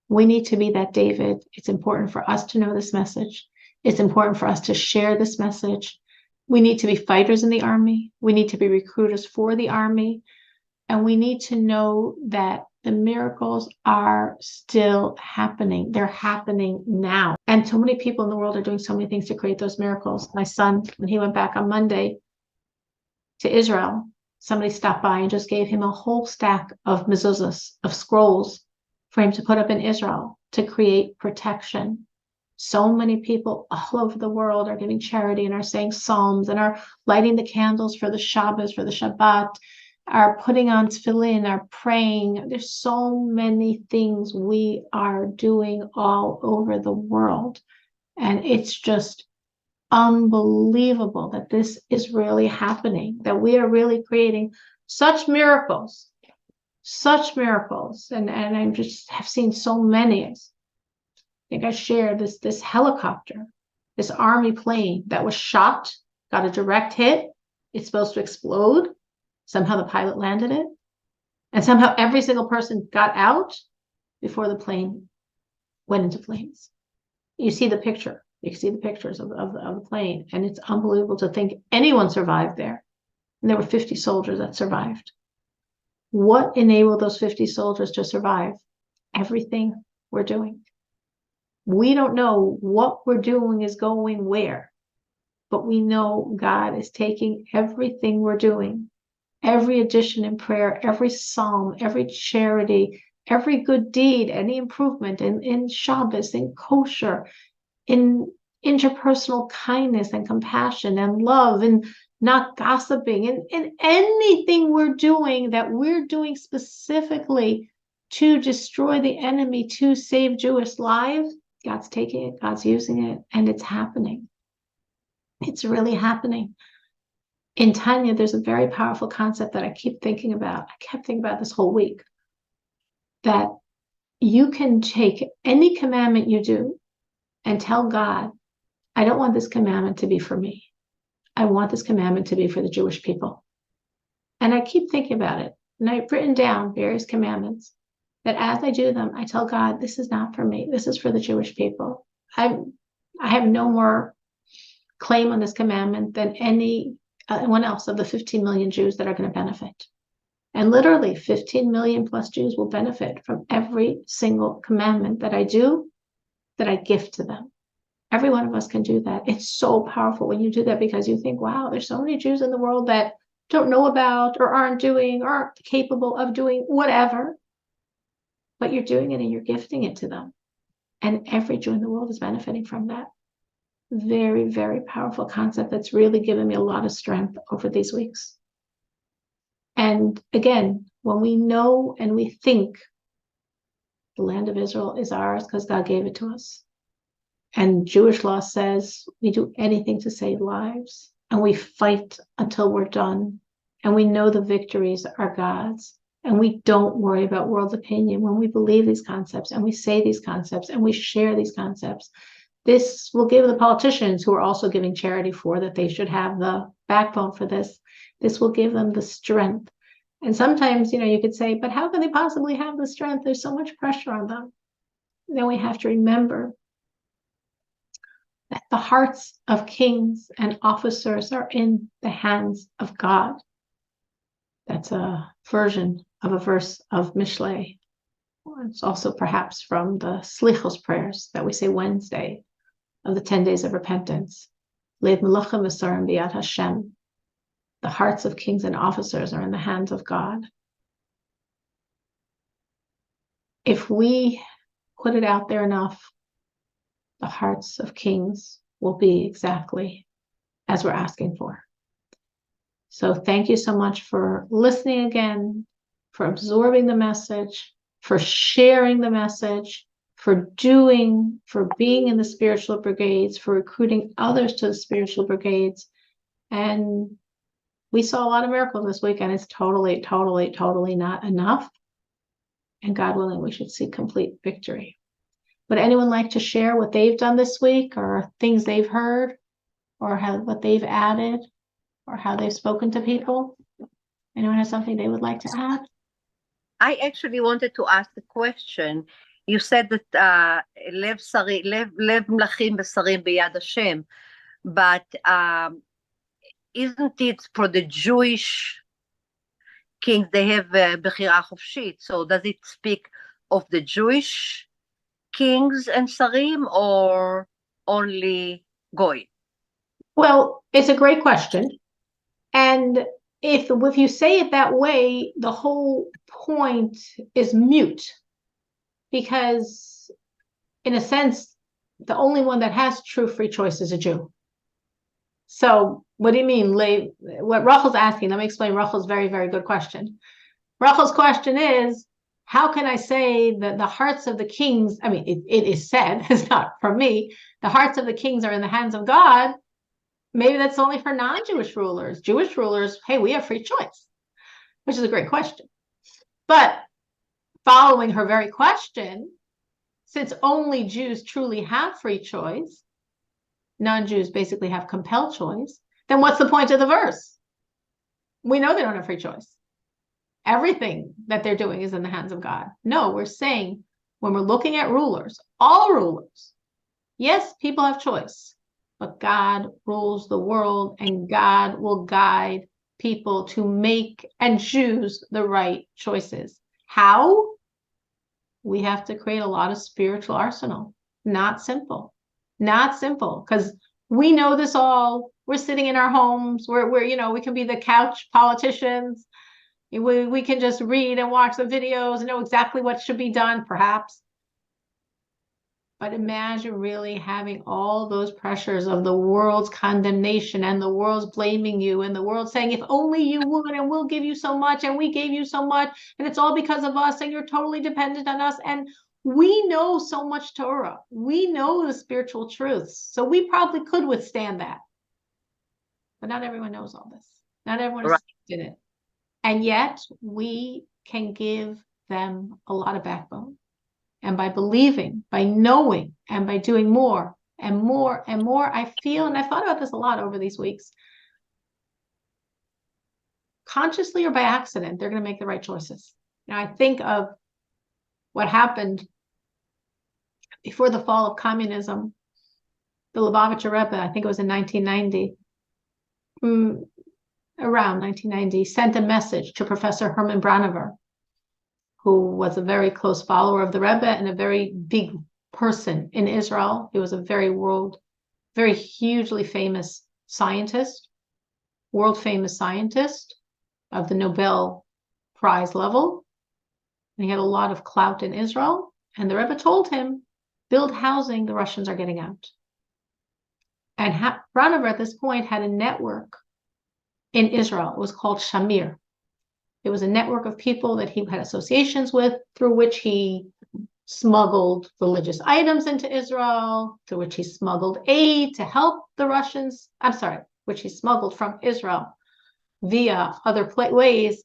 We need to be that David. It's important for us to know this message. It's important for us to share this message. We need to be fighters in the army. We need to be recruiters for the army. And we need to know that the miracles are still happening. They're happening now. And so many people in the world are doing so many things to create those miracles. My son, when he went back on Monday to Israel, somebody stopped by and just gave him a whole stack of mezuzahs, of scrolls, for him to put up in Israel to create protection. So many people all over the world are giving charity and are saying psalms and are lighting the candles for the Shabbos, for the Shabbat, are putting on tefillin, are praying. There's so many things we are doing all over the world. And it's just unbelievable that this is really happening, that we are really creating such miracles. And I just have seen so many. I think I shared this helicopter, this army plane that was shot, got a direct hit. It's supposed to explode. Somehow the pilot landed it. And somehow every single person got out before the plane went into flames. You see the picture. You can see the pictures of the plane. And it's unbelievable to think anyone survived there. And there were 50 soldiers that survived. What enabled those 50 soldiers to survive? Everything we're doing. We don't know what we're doing is going where, but we know God is taking everything we're doing, every addition in prayer, every psalm, every charity, every good deed, any improvement in Shabbos, in kosher, in interpersonal kindness and compassion and love and not gossiping and anything we're doing specifically to destroy the enemy, to save Jewish lives, God's taking it, God's using it, and it's happening. It's really happening. In Tanya, there's a very powerful concept that I keep thinking about. I kept thinking about this whole week, that you can take any commandment you do and tell God, I don't want this commandment to be for me. I want this commandment to be for the Jewish people. And I keep thinking about it. And I've written down various commandments that as I do them, I tell God, this is not for me. This is for the Jewish people. I have no more claim on this commandment than anyone else of the 15 million Jews that are going to benefit. And literally 15 million plus Jews will benefit from every single commandment that I do, that I gift to them. Every one of us can do that. It's so powerful when you do that, because you think, wow, there's so many Jews in the world that don't know about or aren't doing or aren't capable of doing whatever. But you're doing it and you're gifting it to them. And every Jew in the world is benefiting from that. Very, very powerful concept that's really given me a lot of strength over these weeks. And again, when we know and we think the land of Israel is ours because God gave it to us, and Jewish law says we do anything to save lives, and we fight until we're done, and we know the victories are God's, and we don't worry about world's opinion when we believe these concepts and we say these concepts and we share these concepts. This will give the politicians who are also giving charity for that they should have the backbone for this. This will give them the strength. And sometimes, you could say, but how can they possibly have the strength? There's so much pressure on them. Then we have to remember that the hearts of kings and officers are in the hands of God. That's a version of a verse of Mishlei. It's also perhaps from the Slichos prayers that we say Wednesday of the 10 days of repentance. Lev melachim v'sarim b'yad Hashem. The hearts of kings and officers are in the hands of God. If we put it out there enough, the hearts of kings will be exactly as we're asking for. So thank you so much for listening again, for absorbing the message, for sharing the message, for being in the spiritual brigades, for recruiting others to the spiritual brigades. And we saw a lot of miracles this week, and it's totally, totally, totally not enough. And God willing, we should see complete victory. Would anyone like to share what they've done this week, or things they've heard, or what they've added, or how they've spoken to people? Anyone have something they would like to add? I actually wanted to ask a question. You said that lev mlachim v'sarim b'yad Hashem, but isn't it for the Jewish kings? They have bechira chofshit. So does it speak of the Jewish kings and sarim, or only goy? Well, it's a great question. And if you say it that way, the whole point is mute, because in a sense, the only one that has true free choice is a Jew. So what do you mean? What Rachel's asking, let me explain Rachel's very, very good question. Rachel's question is, how can I say that the hearts of the kings, it is said, it's not from me, the hearts of the kings are in the hands of God. Maybe that's only for non-Jewish rulers. Jewish rulers, hey, we have free choice, which is a great question. But following her very question, since only Jews truly have free choice, non-Jews basically have compelled choice, then what's the point of the verse? We know they don't have free choice. Everything that they're doing is in the hands of God. No, we're saying when we're looking at rulers, all rulers, yes, people have choice, but God rules the world, and God will guide people to make and choose the right choices. How? We have to create a lot of spiritual arsenal. Not simple. Not simple, because we know this all. We're sitting in our homes. We're we can be the couch politicians. We can just read and watch the videos and know exactly what should be done, perhaps. But imagine really having all those pressures of the world's condemnation and the world's blaming you and the world saying, if only you would, and we'll give you so much, and we gave you so much, and it's all because of us, and you're totally dependent on us. And we know so much Torah. We know the spiritual truths. So we probably could withstand that. But not everyone knows all this. Not everyone is in it. And yet we can give them a lot of backbone. And by believing, by knowing, and by doing more and more and more, I feel, and I've thought about this a lot over these weeks, consciously or by accident, they're going to make the right choices. Now, I think of what happened before the fall of communism. The Lubavitcher Rebbe, I think it was in 1990, around 1990, sent a message to Professor Herman Branover, who was a very close follower of the Rebbe and a very big person in Israel. He was a very hugely famous scientist, world famous scientist of the Nobel Prize level. And he had a lot of clout in Israel. And the Rebbe told him, build housing, the Russians are getting out. And Branover at this point had a network in Israel. It was called Shamir. It was a network of people that he had associations with, through which he smuggled religious items into Israel, through which he smuggled aid to help the Russians. Which he smuggled from Israel via other ways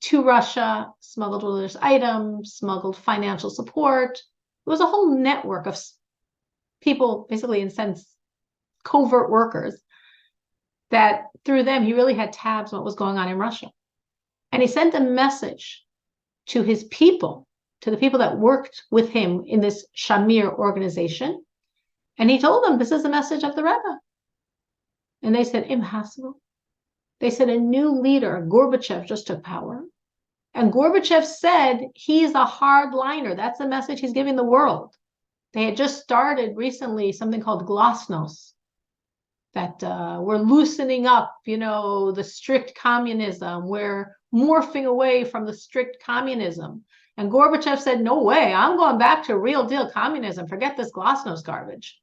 to Russia, smuggled religious items, smuggled financial support. It was a whole network of people, basically in a sense, covert workers, that through them, he really had tabs on what was going on in Russia. And he sent a message to his people, to the people that worked with him in this Shamir organization. And he told them, this is the message of the Rebbe. And they said, impossible. They said, a new leader, Gorbachev, just took power. And Gorbachev said, he's a hardliner. That's the message he's giving the world. They had just started recently something called Glasnost, that we're loosening up, the strict communism. We're morphing away from the strict communism. And Gorbachev said, no way, I'm going back to real deal communism. Forget this Glasnost garbage.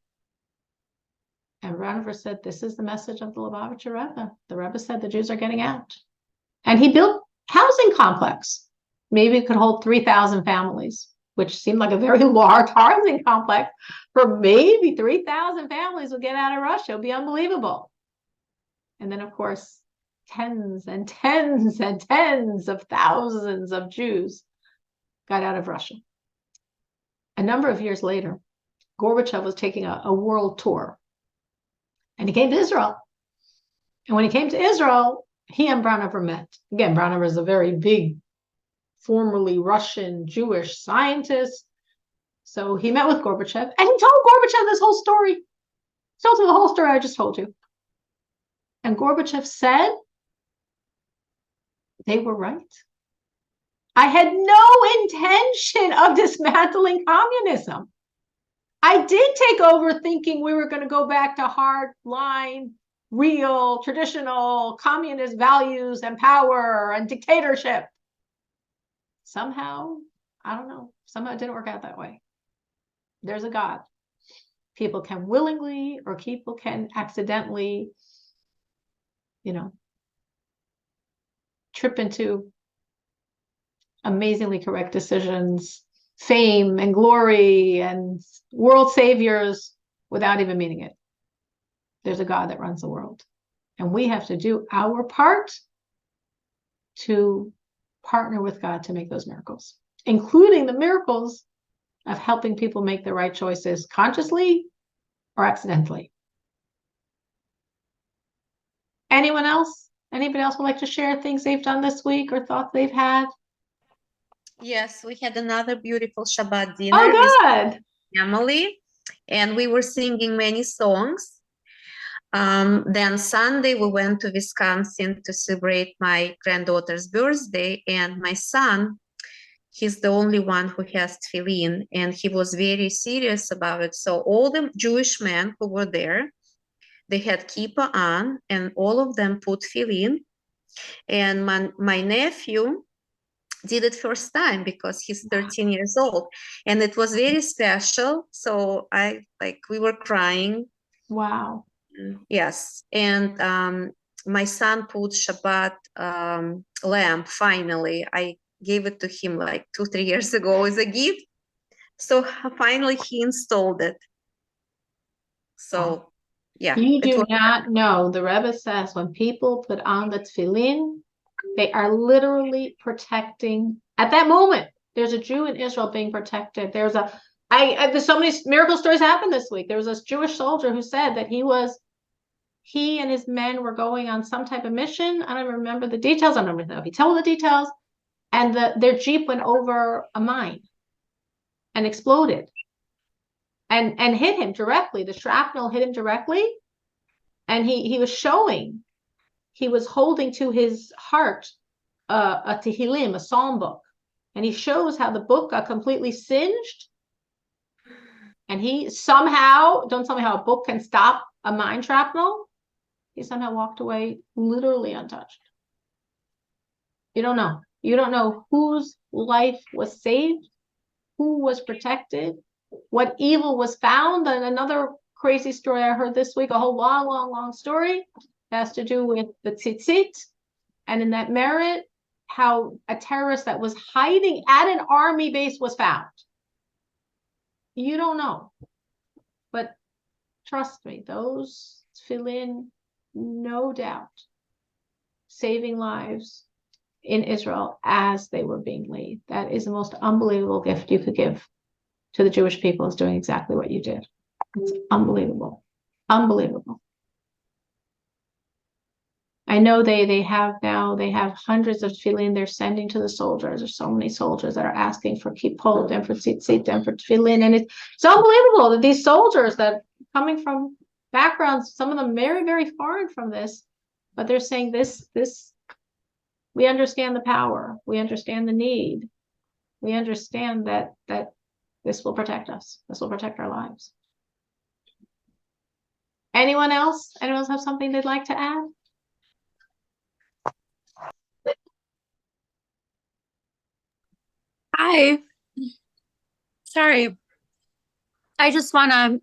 And Branover said, this is the message of the Lubavitcher Rebbe. The Rebbe said the Jews are getting out. And he built housing complex. Maybe it could hold 3,000 families, which seemed like a very large housing complex for maybe 3,000 families would get out of Russia. It would be unbelievable. And then, of course, tens and tens and tens of thousands of Jews got out of Russia. A number of years later, Gorbachev was taking a world tour. And he came to Israel. And when he came to Israel, he and Branover met. Again, Branover is a very big, formerly Russian Jewish scientist. So he met with Gorbachev, and he told Gorbachev this whole story. He told him the whole story I just told you. And Gorbachev said, they were right. I had no intention of dismantling communism. I did take over thinking we were going to go back to hard line, real, traditional communist values and power and dictatorship. Somehow, I don't know, somehow it didn't work out that way. There's a God. People can willingly or people can accidentally, trip into amazingly correct decisions, fame and glory and world saviors without even meaning it. There's a God that runs the world. And we have to do our part to partner with God to make those miracles, including the miracles of helping people make the right choices consciously or accidentally. Anyone else? Anybody else would like to share things they've done this week or thoughts they've had? Yes, we had another beautiful Shabbat dinner with family, and we were singing many songs. Then Sunday we went to Wisconsin to celebrate my granddaughter's birthday, and my son, he's the only one who has tefillin, and he was very serious about it. So all the Jewish men who were there, they had kippah on, and all of them put tefillin. And my nephew, did it first time because he's 13 years old, and it was very special. So we were crying. Wow. Yes, and my son put Shabbat lamp. Finally, I gave it to him like 2-3 years ago as a gift. So finally he installed it. So yeah, You it do was not know. The Rebbe says when people put on the tefillin, they are literally protecting. At that moment, there's a Jew in Israel being protected. There's so many miracle stories happened this week. There was this Jewish soldier who said that he and his men were going on some type of mission. I don't remember the details. I don't remember if he told the details. And their Jeep went over a mine and exploded and hit him directly. The shrapnel hit him directly. And he was showing, he was holding to his heart a Tehillim, a psalm book. And he shows how the book got completely singed. And he somehow, don't tell me how a book can stop a mine shrapnel. He somehow walked away literally untouched. You don't know. You don't know whose life was saved, who was protected, what evil was found. And another crazy story I heard this week, a whole long story, has to do with the tzitzit. And in that merit, how a terrorist that was hiding at an army base was found. You don't know. But trust me, those tefillin, no doubt, saving lives in Israel as they were being laid. That is the most unbelievable gift you could give to the Jewish people, is doing exactly what you did. It's unbelievable. Unbelievable. I know they have hundreds of tefillin they're sending to the soldiers. There's so many soldiers that are asking for kippot and for tzitzit and for tefillin. And it's unbelievable that these soldiers that coming from backgrounds, some of them very, very foreign from this, but they're saying this, we understand the power. We understand the need. We understand that this will protect us. This will protect our lives. Anyone else? Anyone else have something they'd like to add? Hi. Sorry. I just want to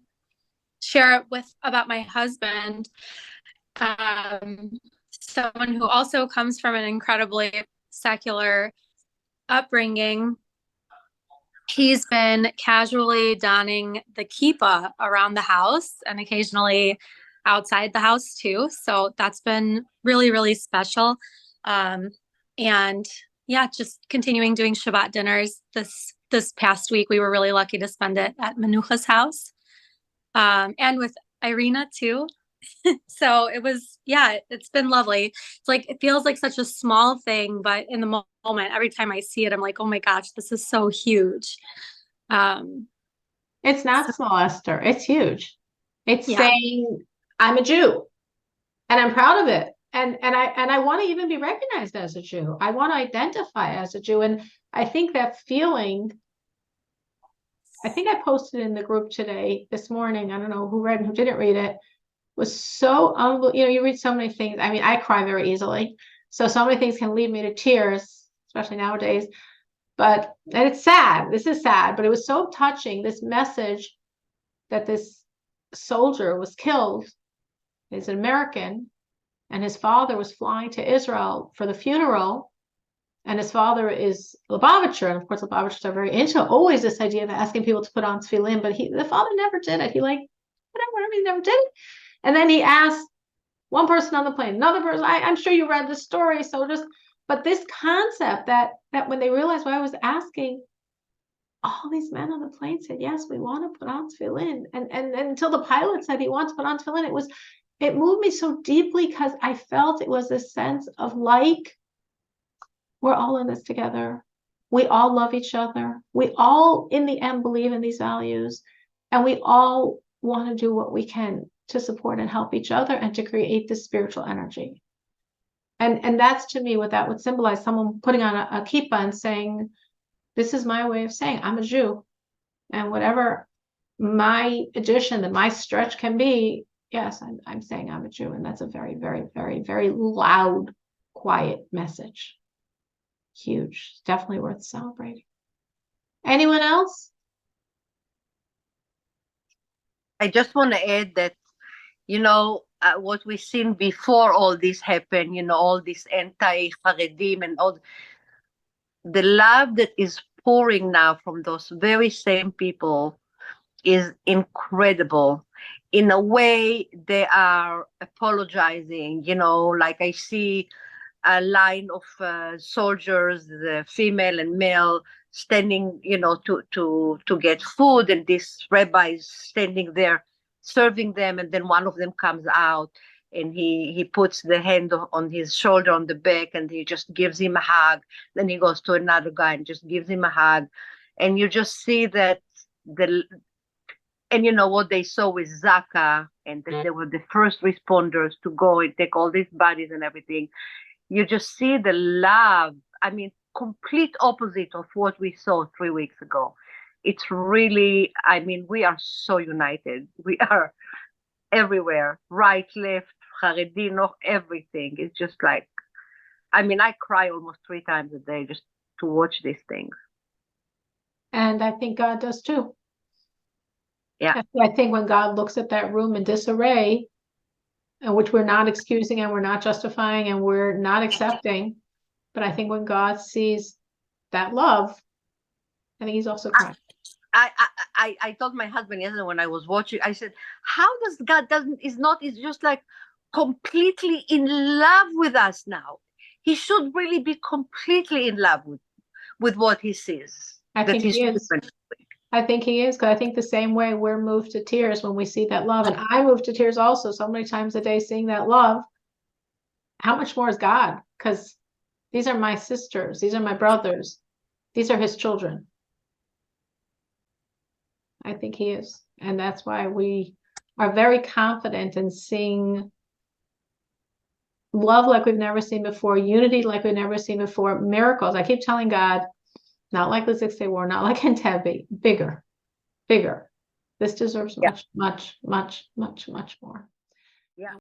share about my husband. Someone who also comes from an incredibly secular upbringing. He's been casually donning the kippah around the house and occasionally outside the house too. So that's been really, really special. And yeah, just continuing doing Shabbat dinners. This past week, we were really lucky to spend it at Menucha's house, and with Irina too. So it was, yeah, it's been lovely. It's like, it feels like such a small thing, but in the moment, every time I see it, I'm like, oh my gosh, this is so huge. It's not small, Esther. It's huge. It's Yeah. saying I'm a Jew and I'm proud of it. And I want to even be recognized as a Jew. I want to identify as a Jew. And I think that feeling, I think I posted in the group this morning, I don't know who read and who didn't read it, was so unbelievable. You read so many things. I mean, I cry very easily. So many things can lead me to tears, especially nowadays. And it's sad. This is sad, but it was so touching. This message that this soldier was killed. He's an American, and his father was flying to Israel for the funeral. And his father is Lubavitcher, and of course, Lubavitchers are very into always this idea of asking people to put on tefillin, but the father never did it. He he never did it. And then he asked one person on the plane, another person. I'm sure you read the story. But this concept that when they realized why I was asking, all these men on the plane said, yes, we want to put on tefillin. And until the pilot said he wants to put on tefillin, it moved me so deeply because I felt it was this sense of we're all in this together. We all love each other. We all, in the end, believe in these values. And we all want to do what we can to support and help each other and to create this spiritual energy. And that's, to me, what that would symbolize, someone putting on a kippah and saying, this is my way of saying I'm a Jew. And whatever my addition and my stretch can be, yes, I'm saying I'm a Jew. And that's a very, very, very, very loud, quiet message. huge. Definitely worth celebrating. Anyone else? I just want to add that, what we've seen before all this happened, all this anti-Haredim and all the love that is pouring now from those very same people is incredible. In a way, they are apologizing, like I see a line of soldiers, the female and male, standing, to get food, and this rabbi is standing there serving them, and then one of them comes out and he puts the hand on his shoulder on the back, and he just gives him a hug. Then he goes to another guy and just gives him a hug, and you just see that and what they saw with Zaka, and that they were the first responders to go and take all these bodies and everything. You just see the love. I mean, complete opposite of what we saw 3 weeks ago. It's really, I mean, we are so united. We are everywhere, right, left, Haredi, no, everything. It's just like, I mean, I cry almost 3 times a day just to watch these things. And I think God does too. Yeah. I think when God looks at that room in disarray, and which we're not excusing and we're not justifying and we're not accepting, but I think when God sees that love, I think he's also crying. I told my husband yesterday when I was watching, I said, how does God is just like completely in love with us now? He should really be completely in love with what he sees. I think he is. I think he is, because I think the same way we're moved to tears when we see that love. And I move to tears also so many times a day seeing that love. How much more is God? Because these are my sisters. These are my brothers. These are his children. I think he is. And that's why we are very confident in seeing love like we've never seen before, unity like we've never seen before, miracles. I keep telling God, not like the 6 Day War, not like Entebbe, bigger. This deserves much, much, much, much, much more. Yeah.